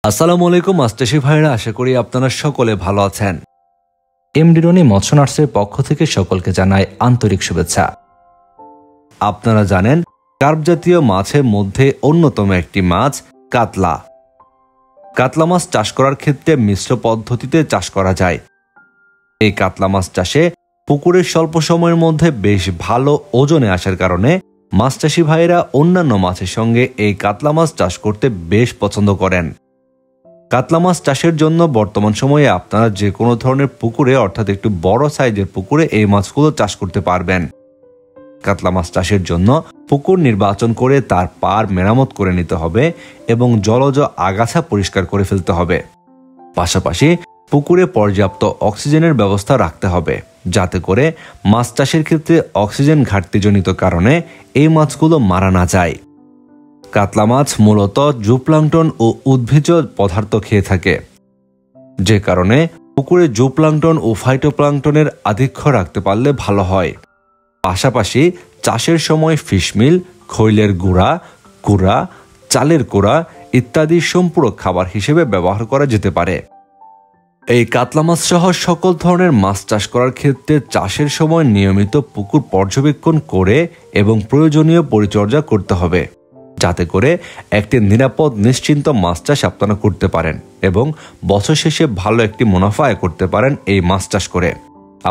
আসসালামু আলাইকুম মাস্টারশি ভাইরা, আশা করি আপনারা সকলে ভালো আছেন। এমডি রনি মৎস্য নার্সের পক্ষ থেকে সকলকে জানাই আন্তরিক শুভেচ্ছা। আপনারা জানেন কার্প জাতীয় মাছের মধ্যে অন্যতম একটি মাছ কাতলা। কাতলা মাছ চাষ করার ক্ষেত্রে মিশ্র পদ্ধতিতে চাষ করা যায়। এই কাতলা মাছ চাষে পুকুরের স্বল্প সময়ের মধ্যে বেশ ভালো ওজনে আসার কারণে মাছ চাষি ভাইয়েরা অন্যান্য মাছের সঙ্গে এই কাতলা মাছ চাষ করতে বেশ পছন্দ করেন। কাতলা মাছ চাষের জন্য বর্তমান সময়ে আপনারা যে কোনো ধরনের পুকুরে অর্থাৎ একটু বড় সাইজের পুকুরে এই মাছগুলো চাষ করতে পারবেন। কাতলা মাছ চাষের জন্য পুকুর নির্বাচন করে তার পাড় মেরামত করে নিতে হবে এবং জলজ আগাছা পরিষ্কার করে ফেলতে হবে। পাশাপাশি পুকুরে পর্যাপ্ত অক্সিজেনের ব্যবস্থা রাখতে হবে, যাতে করে মাছ চাষের ক্ষেত্রে অক্সিজেন ঘাটতিজনিত কারণে এই মাছগুলো মারা না যায়। কাতলা মাছ মূলত জুপ্লাঙ্কটন ও উদ্ভিজ্জ পদার্থ খেয়ে থাকে, যে কারণে পুকুরে জুপ্লাঙ্কটন ও ফাইটোপ্লাঙ্কটনের আধিক্য রাখতে পারলে ভালো হয়। পাশাপাশি চাষের সময় ফিশমিল, খৈলের গুঁড়া, কুড়া, চালের কুড়া ইত্যাদি সম্পূরক খাবার হিসেবে ব্যবহার করা যেতে পারে। এই কাতলা মাছ সহ সকল ধরনের মাছ চাষ করার ক্ষেত্রে চাষের সময় নিয়মিত পুকুর পর্যবেক্ষণ করে এবং প্রয়োজনীয় পরিচর্যা করতে হবে, যাতে করে একটি নিরাপদ নিশ্চিন্ত মাছ চাষ আপনারা করতে পারেন এবং বছর শেষে ভালো একটি মুনাফা আয় করতে পারেন এই মাছ চাষ করে।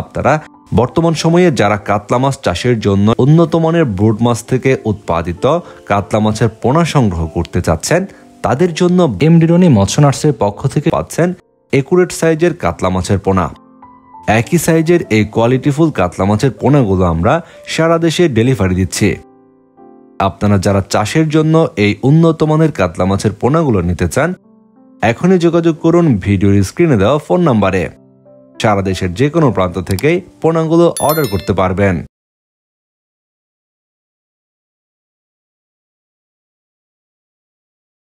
আপনারা বর্তমান সময়ে যারা কাতলা মাছ চাষের জন্য উন্নত মানের ব্রুড মাছ থেকে উৎপাদিত কাতলা মাছের পোনা সংগ্রহ করতে চাচ্ছেন, তাদের জন্য এমডি রনি মৎস্য নার্সের পক্ষ থেকে পাচ্ছেন একুরেট সাইজের কাতলা মাছের পোনা। একই সাইজের এই কোয়ালিটিফুল কাতলা মাছের পোনাগুলো আমরা সারা দেশে ডেলিভারি দিচ্ছি। আপনারা যারা চাষের জন্য এই উন্নত মানের কাতলা মাছের পোনাগুলো নিতে চান, এখনই যোগাযোগ করুন ভিডিওর স্ক্রিনে দেওয়া ফোন নাম্বারে। সারা দেশের যে কোনো প্রান্ত থেকেই পোনাগুলো অর্ডার করতে পারবেন।